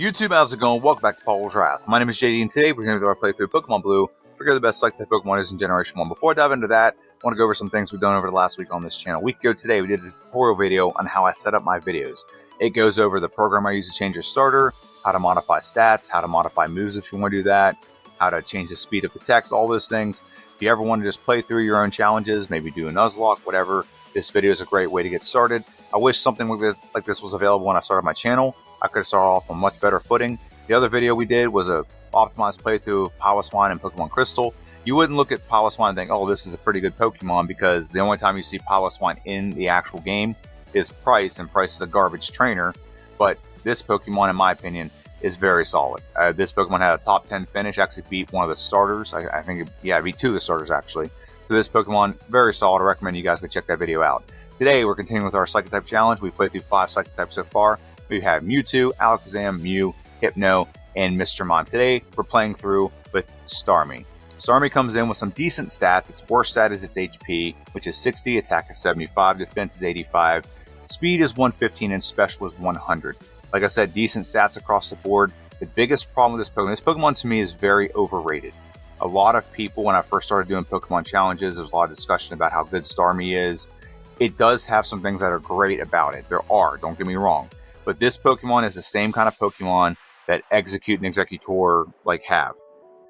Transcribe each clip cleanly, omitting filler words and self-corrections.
YouTube, how's it going? Welcome back to Paul's Wrath. My name is JD, and today we're going to do our playthrough of Pokemon Blue, figure out the best Psychic Pokemon is in Generation 1. Before I dive into that, I want to go over some things we've done over the last week on this channel. A week ago today, we did a tutorial video on how I set up my videos. It goes over the program I use to change your starter, how to modify stats, how to modify moves if you want to do that, how to change the speed of the text, all those things. If you ever want to just play through your own challenges, maybe do a Nuzlocke, whatever, this video is a great way to get started. I wish something like this was available when I started my channel. I could have started off on much better footing. The other video we did was a optimized playthrough of Piloswine and Pokemon Crystal. You wouldn't look at Piloswine and think, oh, this is a pretty good Pokemon, because the only time you see Piloswine in the actual game is Price, and Price is a garbage trainer. But this Pokemon, in my opinion, is very solid. This Pokemon had a top 10 finish, actually beat one of the starters. I think, it beat two of the starters, actually. So this Pokemon, very solid. I recommend you guys go check that video out. Today, we're continuing with our Psychic type challenge. We've played through 5 Psychic types so far. We have Mewtwo, Alakazam, Mew, Hypno, and Mr. Mime. Today, we're playing through with Starmie. Starmie comes in with some decent stats. Its worst stat is its HP, which is 60, attack is 75, defense is 85, speed is 115, and special is 100. Like I said, decent stats across the board. The biggest problem with this Pokemon to me is very overrated. A lot of people, when I first started doing Pokemon challenges, there was a lot of discussion about how good Starmie is. It does have some things that are great about it. There are, don't get me wrong. But this Pokemon is the same kind of Pokemon that Execute and Executor have.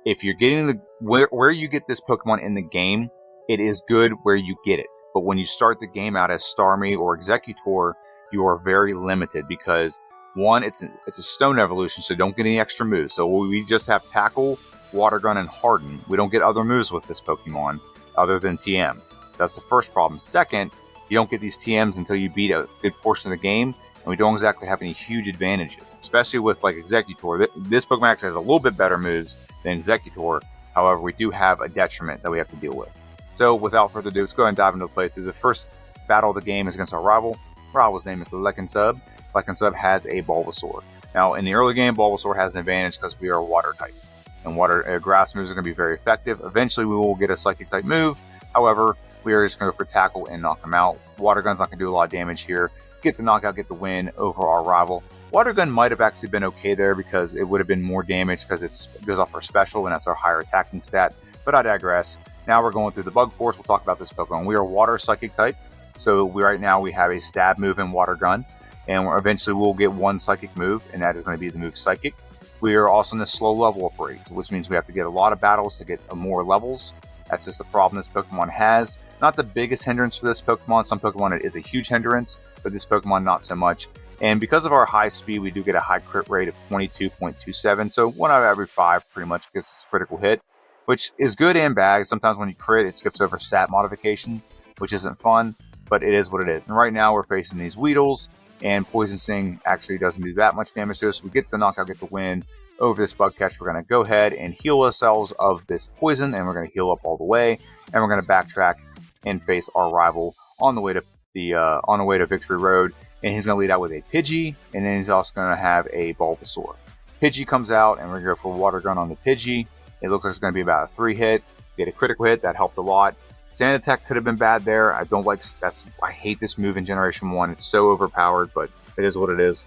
If you're getting where you get this Pokemon in the game, it is good where you get it. But when you start the game out as Starmie or Executor, you are very limited because, one, it's a stone evolution, so don't get any extra moves. So we just have Tackle, Water Gun, and Harden. We don't get other moves with this Pokemon other than TM. That's the first problem. Second, you don't get these TMs until you beat a good portion of the game, and we don't exactly have any huge advantages, especially with Executor. This Pokemon actually has a little bit better moves than Executor. However, we do have a detriment that we have to deal with. So without further ado, let's go ahead and dive into the playthrough. The first battle of the game is against our rival. Rival's name is Alakazam. Alakazam has a Bulbasaur. Now, in the early game, Bulbasaur has an advantage because we are a water type, and grass moves are going to be very effective. Eventually, we will get a Psychic type move. However, we are just going to go for Tackle and knock him out. Water Gun's not going to do a lot of damage here. Get the knockout, get the win over our rival. Water Gun might have actually been okay there because it would have been more damage because it goes off our special and that's our higher attacking stat. But I digress. Now we're going through the Bug Force. We'll talk about this Pokemon. We are Water Psychic type. So right now we have a Stab move in Water Gun. And eventually we'll get one Psychic move, and that is going to be the move Psychic. We are also in the slow level up rate, which means we have to get a lot of battles to get more levels. That's just the problem this Pokemon has. Not the biggest hindrance for this Pokemon. Some Pokemon it is a huge hindrance, but this Pokemon not so much. And because of our high speed, we do get a high crit rate of 22.27. So 1 out of every 5 pretty much gets its critical hit, which is good and bad. Sometimes when you crit, it skips over stat modifications, which isn't fun, but it is what it is. And right now we're facing these Weedles, and Poison Sting actually doesn't do that much damage to us. We get the knockout, get the win over this Bug Catch. We're going to go ahead and heal ourselves of this poison, and we're going to heal up all the way, and we're going to backtrack and face our rival on the way to Victory Road. And he's going to lead out with a Pidgey, and then he's also going to have a Bulbasaur. Pidgey comes out, and we're going to go for Water Gun on the Pidgey. It looks like it's going to be about a 3 hit. Get a critical hit, that helped a lot. Sand Attack could have been bad there. I hate this move in Generation 1. It's so overpowered, but it is what it is.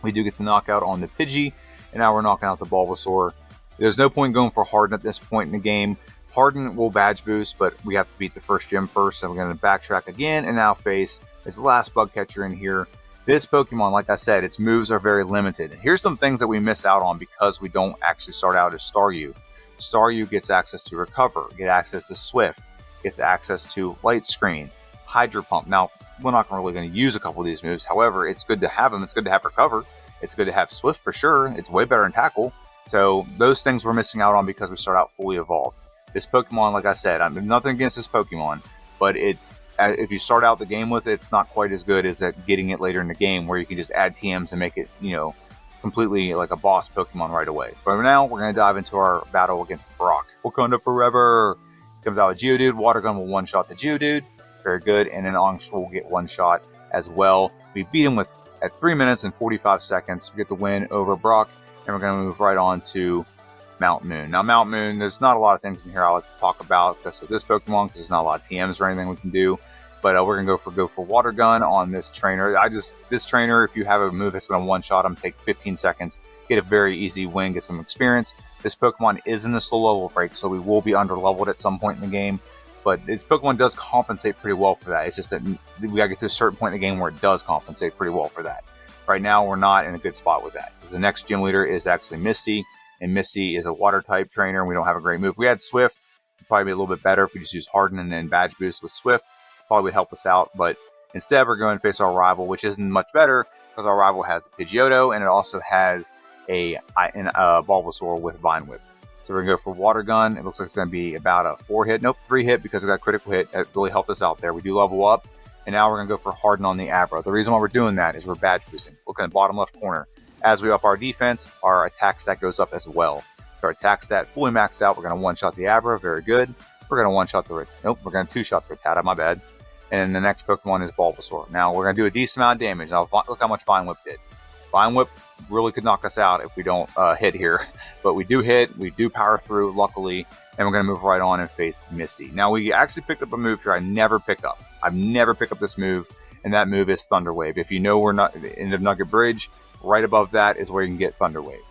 We do get the knockout on the Pidgey, and now we're knocking out the Bulbasaur. There's no point going for Harden at this point in the game. Harden will badge boost, but we have to beat the first gym first, so we're going to backtrack again and now face this last Bug Catcher in here. This Pokemon, like I said, its moves are very limited. Here's some things that we miss out on because we don't actually start out as Staryu. Staryu gets access to Recover, get access to Swift, gets access to Light Screen, Hydro Pump. Now, we're not really going to use a couple of these moves. However, it's good to have them. It's good to have Recover. It's good to have Swift for sure. It's way better than Tackle. So those things we're missing out on because we start out fully evolved. This Pokemon, like I said, I'm nothing against this Pokemon, but if you start out the game with it, it's not quite as good as getting it later in the game where you can just add TMs and make it, completely like a boss Pokemon right away. But for now, we're going to dive into our battle against Brock. Wakanda Forever comes out with Geodude. Water Gun will one-shot the Geodude. Very good. And then Onix will get one shot as well. We beat him at 3 minutes and 45 seconds. We get the win over Brock, and we're going to move right on to Mount Moon. Now, Mount Moon, there's not a lot of things in here I like to talk about because of this Pokemon, because there's not a lot of TMs or anything we can do. But we're gonna go for Water Gun on this trainer. This trainer, if you have a move that's gonna one-shot him, take 15 seconds, get a very easy win, get some experience. This Pokemon is in the slow level break, so we will be under-leveled at some point in the game. But this Pokemon does compensate pretty well for that. It's just that we gotta get to a certain point in the game where it does compensate pretty well for that. Right now, we're not in a good spot with that. Because the next gym leader is actually Misty, and Misty is a water-type trainer, and we don't have a great move. We had Swift, it'd probably be a little bit better if we just use Harden and then Badge Boost with Swift. Probably would help us out, but instead we're going to face our rival, which isn't much better because our rival has a Pidgeotto and it also has a Bulbasaur with Vine Whip. So we're going to go for Water Gun. It looks like it's going to be about a 4-hit. Nope, 3-hit because we got critical hit. That really helped us out there. We do level up, and now we're going to go for Harden on the Abra. The reason why we're doing that is we're badge boosting. Look in the bottom left corner. As we up our defense, our attack stat goes up as well. So our attack stat fully maxed out. We're going to one-shot the Abra. Very good. We're going to one-shot the... Nope, we're going to two-shot the Rattata. My bad. And the next Pokemon is Bulbasaur. Now, we're going to do a decent amount of damage. Now, look how much Vine Whip did. Vine Whip really could knock us out if we don't hit here. But we do hit. We do power through, luckily. And we're going to move right on and face Misty. Now, we actually picked up a move here I never pick up. I've never picked up this move. And that move is Thunder Wave. If you know we're not at the end of Nugget Bridge, right above that is where you can get Thunder Wave.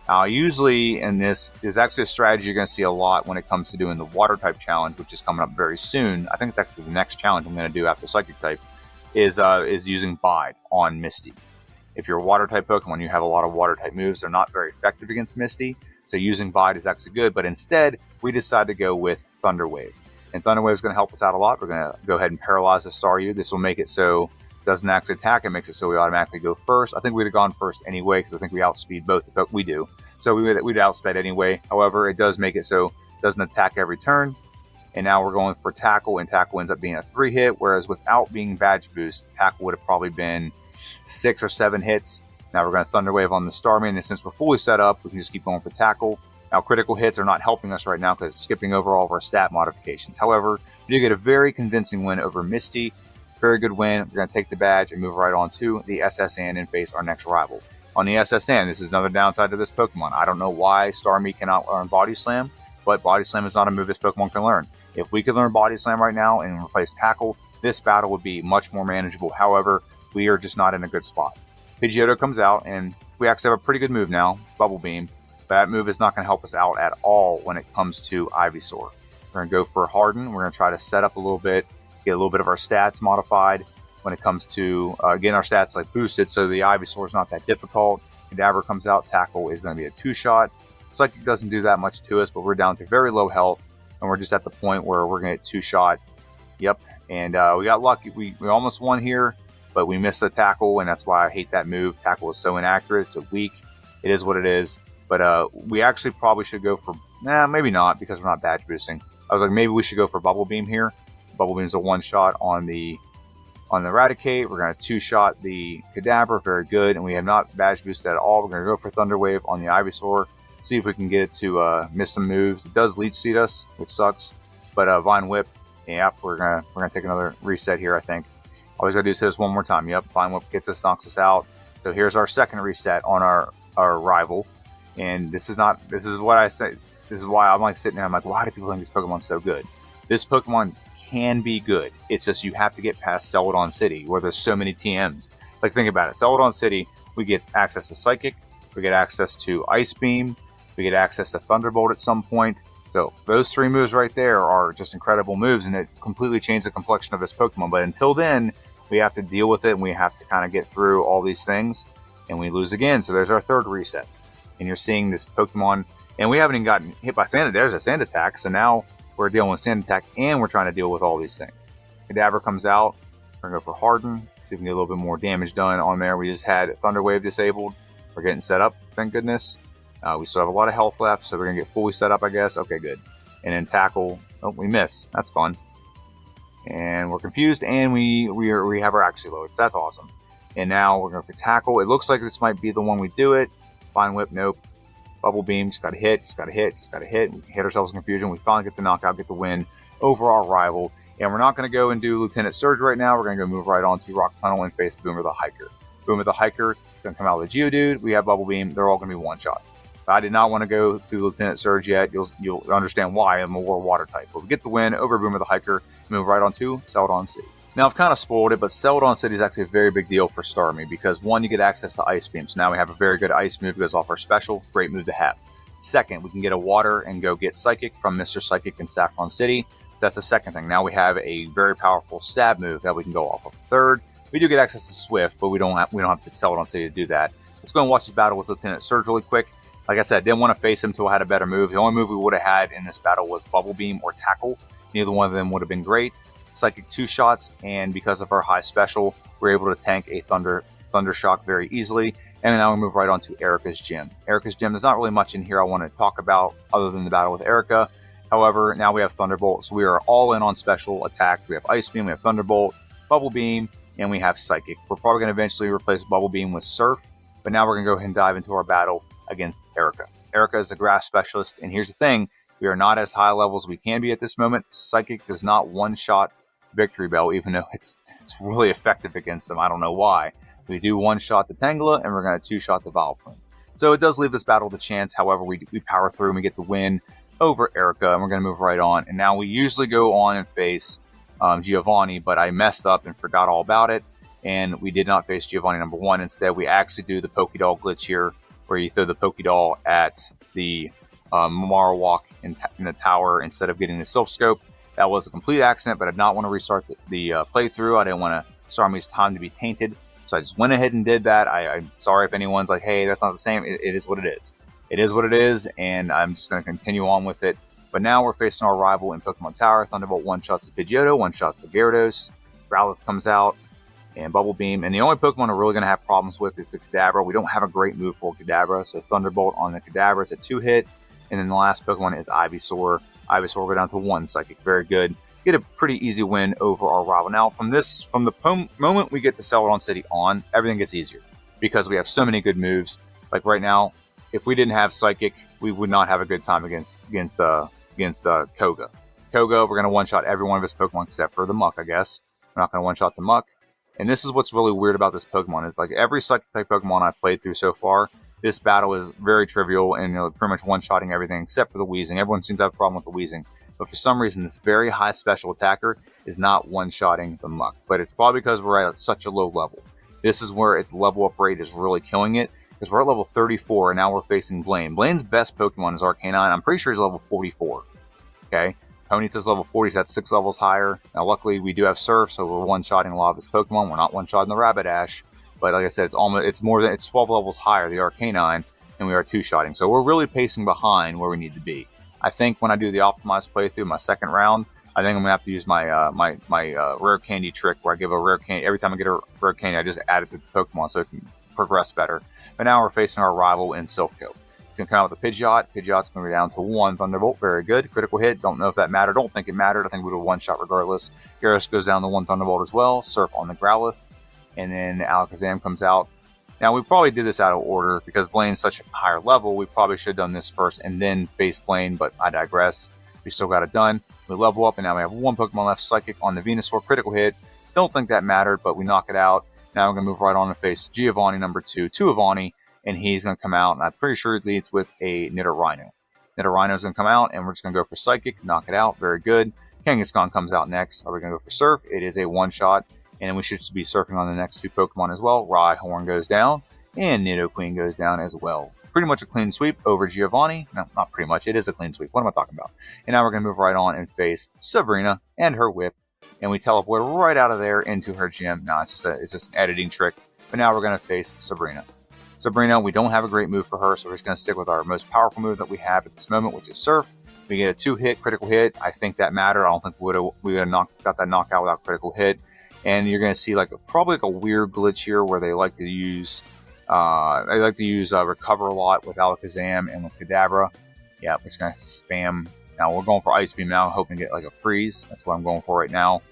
Now, usually in this, there's actually a strategy you're going to see a lot when it comes to doing the Water type challenge, which is coming up very soon. I think it's actually the next challenge I'm going to do after Psychic type, is using Bide on Misty. If you're a Water type Pokemon, you have a lot of Water type moves. They're not very effective against Misty, so using Bide is actually good. But instead, we decided to go with Thunder Wave. And Thunder Wave is going to help us out a lot. We're going to go ahead and paralyze the Staryu. This will make it so it doesn't actually attack. It makes it so we automatically go first. I think we'd have gone first anyway because I think we outspeed both, but we do. So we'd outsped anyway. However, it does make it so it doesn't attack every turn. And now we're going for Tackle, and Tackle ends up being a 3-hit, whereas without being Badge Boost, Tackle would have probably been 6 or 7 hits. Now we're going to Thunder Wave on the Starmie, and since we're fully set up, we can just keep going for Tackle. Now, critical hits are not helping us right now because it's skipping over all of our stat modifications. However, we do get a very convincing win over Misty. Very good win. We're going to take the badge and move right on to the SSN and face our next rival. On the SSN, this is another downside to this Pokemon. I don't know why Starmie cannot learn Body Slam, but Body Slam is not a move this Pokemon can learn. If we could learn Body Slam right now and replace Tackle, this battle would be much more manageable. However, we are just not in a good spot. Pidgeotto comes out, and we actually have a pretty good move now, Bubble Beam. But that move is not going to help us out at all when it comes to Ivysaur. We're going to go for Harden. We're going to try to set up a little bit, get a little bit of our stats modified. When it comes to getting our stats like boosted, so the Ivysaur is not that difficult. Cadaver comes out, Tackle is going to be a 2-shot. Psychic doesn't do that much to us, but we're down to very low health, and we're just at the point where we're going to get 2-shot. Yep, and we got lucky. We almost won here, but we missed the Tackle, and that's why I hate that move. Tackle is so inaccurate. It's a weak. It is what it is. But we actually probably should go for, maybe not, because we're not badge boosting. I was like, maybe we should go for Bubble Beam here. Bubble Beam is a 1-shot on the Eradicate. We're going to 2-shot the Cadaver. Very good. And we have not badge boosted at all. We're going to go for Thunder Wave on the Ivysaur. See if we can get it to miss some moves. It does Leech Seed us, which sucks. But Vine Whip, yep, we're gonna take another reset here, I think. All we got to do is hit this one more time. Yep, Vine Whip gets us, knocks us out. So here's our second reset on our rival. And this is what I say. This is why I'm like sitting there. I'm like, why do people think this Pokemon's so good? This Pokemon can be good. It's just you have to get past Celadon City where there's so many TMs. Like, think about it. Celadon City, we get access to Psychic, we get access to Ice Beam, we get access to Thunderbolt at some point. So those 3 moves right there are just incredible moves, and it completely changed the complexion of this Pokemon. But until then, we have to deal with it, and we have to kind of get through all these things, and we lose again. So there's our third reset. And you're seeing this Pokemon, and we haven't even gotten hit by Sand. There's a Sand Attack, so now we're dealing with Sand Attack, and we're trying to deal with all these things. Cadaver comes out. We're going to go for Harden. See if we can get a little bit more damage done on there. We just had Thunder Wave disabled. We're getting set up, thank goodness. We still have a lot of health left, so we're going to get fully set up, I guess. Okay, good. And then Tackle. Oh, we miss. That's fun. And we're confused, and we have our Axie loads. That's awesome. And now we're going for Tackle. It looks like this might be the one we do it. Vine Whip, nope. Bubble Beam, just got to hit, just got to hit, just got to hit. We hit ourselves in confusion. We finally get the knockout, get the win over our rival. And we're not going to go and do Lieutenant Surge right now. We're going to go move right on to Rock Tunnel and face Boomer the Hiker. Boomer the Hiker is going to come out with a Geodude. We have Bubble Beam. They're all going to be 1-shots. I did not want to go through Lieutenant Surge yet. You'll understand why. I'm a Water type. But we get the win over Boomer the Hiker. Move right on to Celadon City. Now, I've kind of spoiled it, but Celadon City is actually a very big deal for Starmie because, one, you get access to Ice Beam. So now we have a very good Ice move that goes off our special. Great move to have. Second, we can get a Water and go get Psychic from Mr. Psychic in Saffron City. That's the second thing. Now we have a very powerful Stab move that we can go off of. Third, we do get access to Swift, but we don't have to Celadon City to do that. Let's go and watch this battle with Lieutenant Surge really quick. Like I said, I didn't want to face him until I had a better move. The only move we would have had in this battle was Bubble Beam or Tackle. Neither one of them would have been great. Psychic 2 shots, and because of our high special, we're able to tank a Thunder Shock very easily. And now we move right on to Erica's Gym. Erica's Gym, there's not really much in here I want to talk about other than the battle with Erica. However, now we have Thunderbolt, so we are all in on special attacks. We have Ice Beam, we have Thunderbolt, Bubble Beam, and we have Psychic. We're probably going to eventually replace Bubble Beam with Surf, but now we're going to go ahead and dive into our battle against Erica. Erica is a grass specialist, and here's the thing. We are not as high level as we can be at this moment. Psychic does not one-shot Victory Bell, even though it's really effective against them. I don't know why. We do one-shot the Tangela, and we're going to two-shot the Vileplume. So it does leave this battle the chance. However, we power through and we get the win over Erica, and we're going to move right on. And now we usually go on and face Giovanni, but I messed up and forgot all about it, and we did not face Giovanni number 1. Instead, we actually do the Pokédoll glitch here, where you throw the Pokédoll at the Marowak in the tower instead of getting the Silph Scope. That was a complete accident, but I did not want to restart the playthrough. I didn't want Starmie's time to be tainted, so I just went ahead and did that. I'm sorry if anyone's like, hey, that's not the same. It is what it is. It is what it is, and I'm just going to continue on with it. But now we're facing our rival in Pokemon Tower. Thunderbolt one-shots the Pidgeotto, one-shots the Gyarados. Growlithe comes out, and Bubble Beam. And the only Pokemon we're really going to have problems with is the Kadabra. We don't have a great move for Kadabra, so Thunderbolt on the Kadabra. It's a 2-hit. And then the last Pokemon is Ivysaur. Ivysaur will go down to 1 Psychic. Very good. Get a pretty easy win over our rival. Now, from the moment we get to Celadon City on, everything gets easier because we have so many good moves. Like right now, if we didn't have Psychic, we would not have a good time against Koga. Koga, we're going to one-shot every one of his Pokemon except for the Muck, I guess. We're not going to one-shot the Muck. And this is what's really weird about this Pokemon is like every Psychic-type Pokemon I've played through so far, this battle is very trivial and pretty much one-shotting everything except for the Weezing. Everyone seems to have a problem with the Weezing. But for some reason, this very high special attacker is not one-shotting the Muck. But it's probably because we're at such a low level. This is where its level up rate is really killing it. Because we're at level 34 and now we're facing Blaine. Blaine's best Pokemon is Arcanine. I'm pretty sure he's level 44. Okay? Ponyta's level 40, so that's 6 levels higher. Now, luckily, we do have Surf, so we're one-shotting a lot of his Pokemon. We're not one-shotting the Rapidash. But like I said, it's 12 levels higher, the Arcanine, and we are two-shotting. So we're really pacing behind where we need to be. I think when I do the optimized playthrough, my second round, I think I'm going to have to use my rare candy trick where I give a rare candy. Every time I get a rare candy, I just add it to the Pokemon so it can progress better. But now we're facing our rival in Silph Coat. You can come out with a Pidgeot. Pidgeot's going to go down to 1 Thunderbolt. Very good. Critical hit. Don't know if that mattered. Don't think it mattered. I think we would have one-shot regardless. Gyarados goes down to 1 Thunderbolt as well. Surf on the Growlithe. And then Alakazam comes out. Now, we probably did this out of order because Blaine's such a higher level. We probably should have done this first and then face Blaine, but I digress. We still got it done. We level up, and now we have 1 Pokemon left. Psychic on the Venusaur. Critical hit. Don't think that mattered, but we knock it out. Now we're going to move right on and face Giovanni number 2, Tuavani, and he's going to come out, and I'm pretty sure it leads with a Nidorino. Nidorino's going to come out, and we're just going to go for Psychic, knock it out, very good. Kangaskhan comes out next. Are we going to go for Surf? It is a one-shot, and we should be surfing on the next 2 Pokemon as well. Rhyhorn goes down, and Nidoqueen goes down as well. Pretty much a clean sweep over Giovanni. No, not pretty much. It is a clean sweep. What am I talking about? And now we're going to move right on and face Sabrina and her whip. And we teleport right out of there into her gym. Now it's just an editing trick. But now we're going to face Sabrina. Sabrina, we don't have a great move for her, so we're just going to stick with our most powerful move that we have at this moment, which is Surf. We get a 2-hit critical hit. I think that mattered. I don't think we would have got that knockout without critical hit. And you're going to see probably a weird glitch here where they like to use Recover a lot with Alakazam and with Kadabra. Yeah, we're just going to spam. Now we're going for Ice Beam now, hoping to get a freeze. That's what I'm going for right now.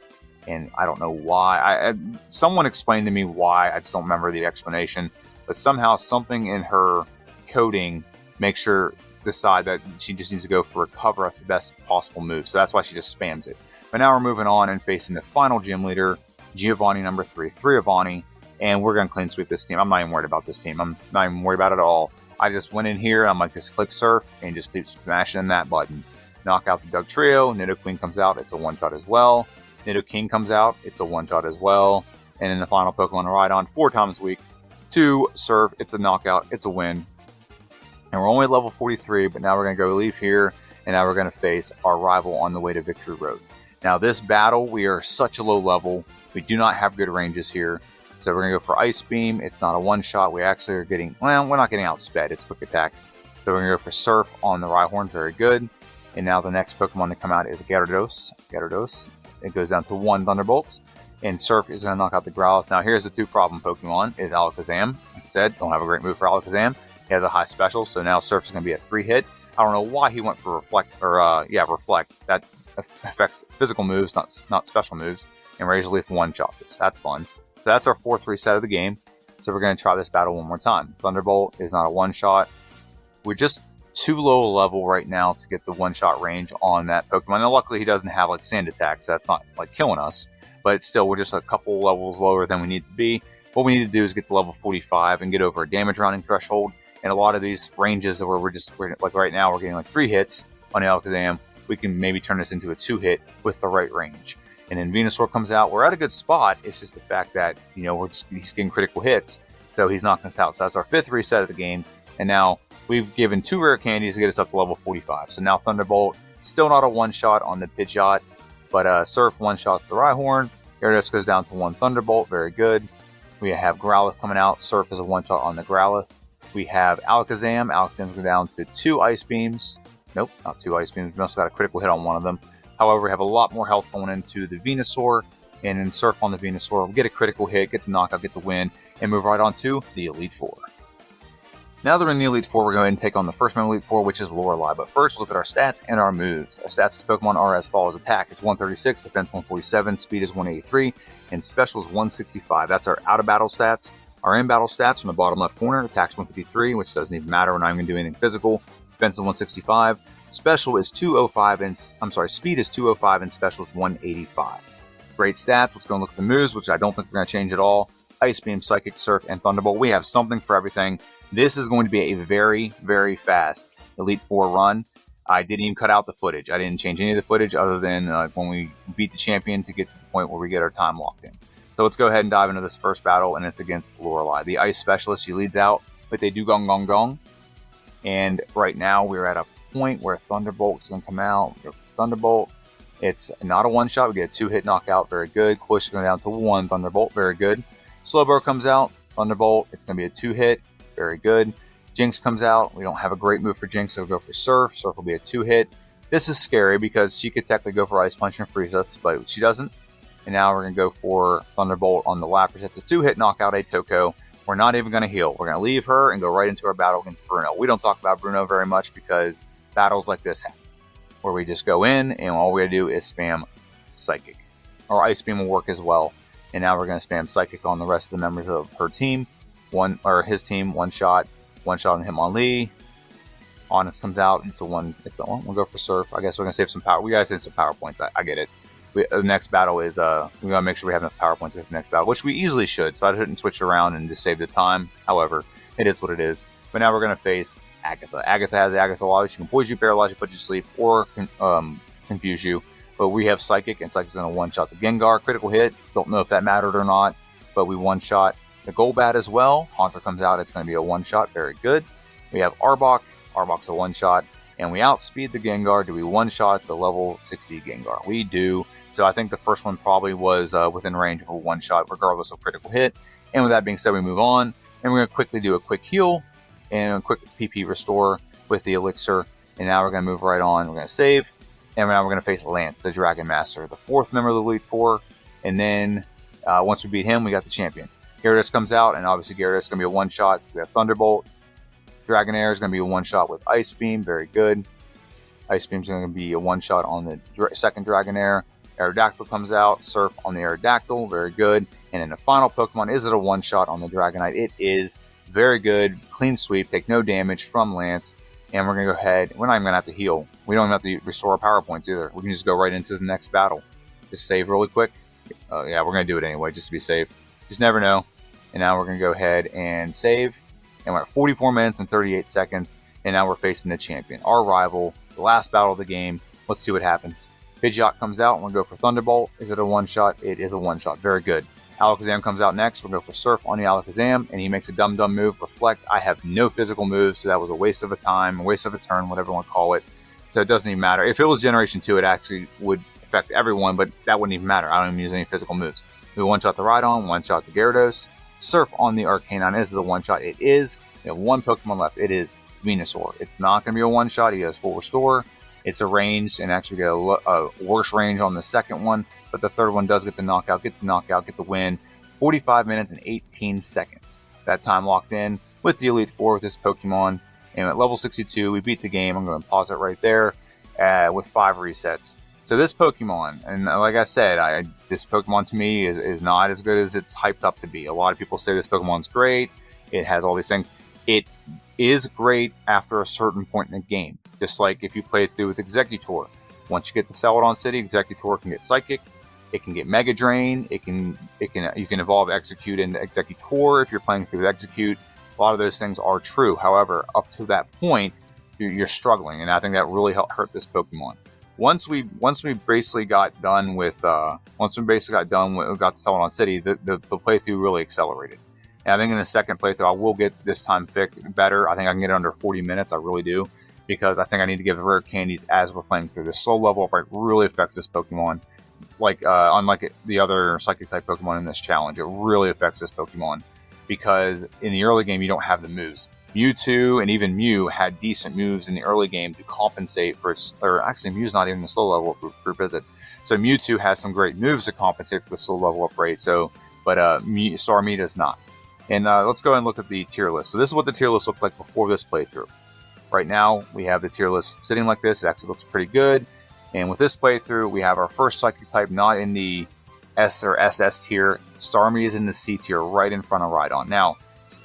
And I don't know why. Someone explained to me why. I just don't remember the explanation. But somehow something in her coding makes her decide that she just needs to go for Recover as the best possible move. So that's why she just spams it. But now we're moving on and facing the final gym leader, Giovanni number 3, Avani. And we're going to clean sweep this team. I'm not even worried about this team. I'm not even worried about it at all. I just went in here. I'm like, just click Surf and just keep smashing that button. Knock out the Doug Trio. Nidoqueen comes out. It's a one-shot as well. Nidoking comes out, it's a one-shot as well. And then the final Pokemon to ride on 4 times a week. 2, Surf, it's a knockout, it's a win. And we're only level 43, but now we're going to go leave here, and now we're going to face our rival on the way to Victory Road. Now this battle, we are such a low level, we do not have good ranges here. So we're going to go for Ice Beam, it's not a one-shot, we actually are getting, well, we're not getting outsped, it's quick attack. So we're going to go for Surf on the Rhyhorn, very good. And now the next Pokemon to come out is Gyarados. It goes down to 1 Thunderbolts. And Surf is going to knock out the Growlithe. Now here's the 2 problem Pokemon, is Alakazam. Like I said, don't have a great move for Alakazam. He has a high special, so now Surf is going to be a 3-hit. I don't know why he went for Reflect, or Reflect. That affects physical moves, not special moves. And Razor Leaf one-shots it. That's fun. So that's our 4th reset of the game. So we're going to try this battle one more time. Thunderbolt is not a one-shot. We're just too low a level right now to get the one-shot range on that Pokemon. Now luckily he doesn't have like Sand Attack, so that's not like killing us. But still, we're just a couple levels lower than we need to be. What we need to do is get to level 45 and get over a damage rounding threshold. And a lot of these ranges where we're like right now, we're getting like 3 hits on Alakazam. We can maybe turn this into a 2-hit with the right range. And then Venusaur comes out. We're at a good spot. It's just the fact that, you know, he's getting critical hits. So he's knocking us out. So that's our 5th reset of the game. And now we've given 2 rare candies to get us up to level 45. So now Thunderbolt, still not a one-shot on the Pidgeot. But Surf one-shots the Rhyhorn. Gyarados goes down to 1 Thunderbolt. Very good. We have Growlithe coming out. Surf is a one-shot on the Growlithe. We have Alakazam. Alakazam goes down to 2 Ice Beams. Nope, not 2 Ice Beams. We also got a critical hit on one of them. However, we have a lot more health going into the Venusaur. And then Surf on the Venusaur. We'll get a critical hit, get the knockout, get the win, and move right on to the Elite Four. Now that we're in the Elite Four, we're going to take on the first member of Elite Four, which is Lorelei. But first, look at our stats and our moves. Our stats as Pokemon are as follows. Attack is 136, Defense 147, Speed is 183, and Special is 165. That's our out-of-battle stats. Our in-battle stats from the bottom left corner. Attack's 153, which doesn't even matter. We're not even going to do anything physical. Defense is 165. Special is 205, and Speed is 205, and Special is 185. Great stats. Let's go and look at the moves, which I don't think we're going to change at all. Ice Beam, Psychic, Surf, and Thunderbolt. We have something for everything. This is going to be a very, very fast Elite Four run. I didn't even cut out the footage. I didn't change any of the footage other than when we beat the champion to get to the point where we get our time locked in. So let's go ahead and dive into this first battle, and it's against Lorelei. The Ice Specialist, she leads out with a Dugong Gong Gong. And right now we're at a point where Thunderbolt is going to come out. Thunderbolt. It's not a one-shot. We get a 2-hit knockout. Very good. Push going down to 1 Thunderbolt. Very good. Slowbro comes out. Thunderbolt. It's going to be a 2-hit. Very good. Jinx comes out. We don't have a great move for Jinx, so we'll go for Surf. Surf will be a 2-hit. This is scary because she could technically go for Ice Punch and freeze us, but she doesn't. And now we're going to go for Thunderbolt on the Lapras. That's a 2-hit knockout, a Toko. We're not even going to heal. We're going to leave her and go right into our battle against Bruno. We don't talk about Bruno very much because battles like this happen, where we just go in and all we got to do is spam Psychic. Our Ice Beam will work as well. And now we're going to spam Psychic on the rest of the members of her team. His team, one shot on Hitmonlee. Onyx comes out. It's a one. We'll go for Surf. I guess we're gonna save some power. We gotta save some power points. I get it. The next battle is we gotta make sure we have enough power points for the next battle, which we easily should. So I didn't switch around and just save the time. However, it is what it is. But now we're gonna face Agatha. Agatha has the Agatha Lobby. She can poison you, paralyze you, put you to sleep, or confuse you. But we have Psychic, and Psychic's gonna one-shot the Gengar. Critical hit. Don't know if that mattered or not, but we one-shot the Golbat as well. Haunter comes out. It's going to be a one-shot. Very good. We have Arbok. Arbok's a one-shot. And we outspeed the Gengar. Do we one-shot the level 60 Gengar? We do. So I think the first one probably was within range of a one-shot, regardless of critical hit. And with that being said, we move on. And we're going to quickly do a quick heal and a quick PP restore with the Elixir. And now we're going to move right on. We're going to save. And now we're going to face Lance, the Dragon Master, the 4th member of the Elite Four. And then once we beat him, we got the champion. Gyarados comes out, and obviously Gyarados is going to be a one-shot. We have Thunderbolt. Dragonair is going to be a one-shot with Ice Beam. Very good. Ice Beam is going to be a one-shot on the second Dragonair. Aerodactyl comes out. Surf on the Aerodactyl. Very good. And then the final Pokemon, is it a one-shot on the Dragonite? It is. Very good. Clean sweep. Take no damage from Lance. And we're going to go ahead. We're not even going to have to heal. We don't even have to restore our power points either. We can just go right into the next battle. Just save really quick. Yeah, we're going to do it anyway, just to be safe. Just never know. And now we're going to go ahead and save. And we're at 44 minutes and 38 seconds. And now we're facing the champion, our rival, the last battle of the game. Let's see what happens. Pidgeot comes out, we'll go for Thunderbolt. Is it a one-shot? It is a one-shot. Very good. Alakazam comes out next. We'll go for Surf on the Alakazam, and he makes a dumb move, Reflect. I have no physical moves, so that was a waste of a time, a waste of a turn, whatever you want to call it. So it doesn't even matter. If it was Generation 2, it actually would affect everyone, but that wouldn't even matter. I don't even use any physical moves. We one-shot the Rhydon, one-shot the Gyarados. Surf on the Arcanine. Is it a one-shot? It is. We have one Pokemon left. It is Venusaur. It's not going to be a one-shot. He has full restore. It's a range, and actually get a worse range on the second one, but the third one does get the knockout, get the win. 45 minutes and 18 seconds. That time locked in with the Elite Four with this Pokemon. And at level 62, we beat the game. I'm going to pause it right there with 5 resets. So this Pokemon, and like I said, this Pokemon to me is not as good as it's hyped up to be. A lot of people say this Pokemon's great. It has all these things. It is great after a certain point in the game. Just like if you play through with Exeggutor. Once you get to Celadon City, Exeggutor can get Psychic. It can get Mega Drain. You can evolve Execute into Exeggutor if you're playing through with Execute. A lot of those things are true. However, up to that point, you're struggling, and I think that really hurt this Pokemon. Once we basically got done with got to Celadon City, the playthrough really accelerated. And I think in the second playthrough, I will get this time fixed better. I think I can get it under 40 minutes. I really do, because I think I need to give the rare candies as we're playing through. The slow level up really affects this Pokemon. Like unlike the other Psychic type Pokemon in this challenge, it really affects this Pokemon because in the early game you don't have the moves. Mewtwo and even Mew had decent moves in the early game to compensate for its, or actually Mew's not even the slow level up group, is it? So Mewtwo has some great moves to compensate for the slow level up rate. So, but Starmie does not. And let's go ahead and look at the tier list. So this is what the tier list looked like before this playthrough. Right now we have the tier list sitting like this. It actually looks pretty good. And with this playthrough, we have our first Psychic type not in the S or SS tier. Starmie is in the C tier, right in front of Rhydon. Now,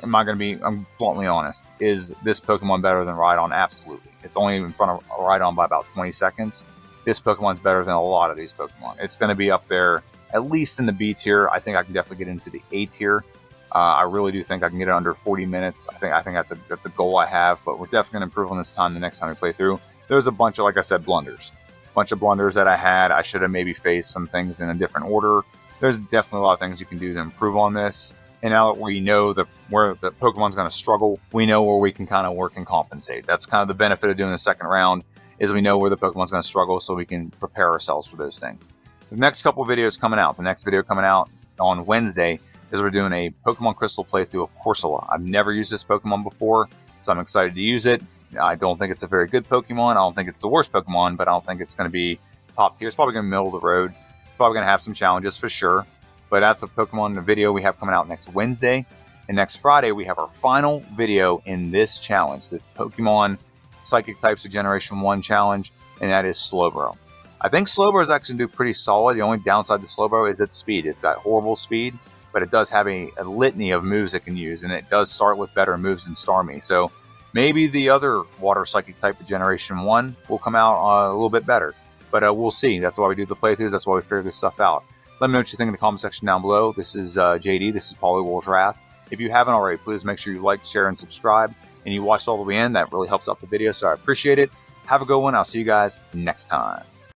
I'm bluntly honest. Is this Pokemon better than Rhydon? Absolutely. It's only in front of Rhydon by about 20 seconds. This Pokemon's better than a lot of these Pokemon. It's going to be up there, at least in the B tier. I think I can definitely get into the A tier. I really do think I can get it under 40 minutes. I think that's a goal I have, but we're definitely going to improve on this time the next time we play through. There's a bunch of, like I said, blunders. Bunch of blunders that I had. I should have maybe faced some things in a different order. There's definitely a lot of things you can do to improve on this. And now that we know where the Pokemon's going to struggle, we know where we can kind of work and compensate. That's kind of the benefit of doing the second round, is we know where the Pokemon's going to struggle, so we can prepare ourselves for those things. The next couple videos coming out. The next video coming out on Wednesday is we're doing a Pokemon Crystal playthrough of Corsola. I've never used this Pokemon before, so I'm excited to use it. I don't think it's a very good Pokemon. I don't think it's the worst Pokemon, but I don't think it's going to be top tier. It's probably going to be middle of the road. It's probably going to have some challenges for sure. But that's a Pokemon video we have coming out next Wednesday. And next Friday, we have our final video in this challenge, the Pokemon Psychic Types of Generation 1 challenge, and that is Slowbro. I think Slowbro is actually going to do pretty solid. The only downside to Slowbro is its speed. It's got horrible speed, but it does have a litany of moves it can use, and it does start with better moves than Starmie. So maybe the other Water Psychic type of Generation 1 will come out a little bit better. But we'll see. That's why we do the playthroughs. That's why we figure this stuff out. Let me know what you think in the comment section down below. This is JD. This is Polywol's Wrath. If you haven't already, please make sure you like, share, and subscribe. And you watched all the way in. That really helps out the video, so I appreciate it. Have a good one. I'll see you guys next time.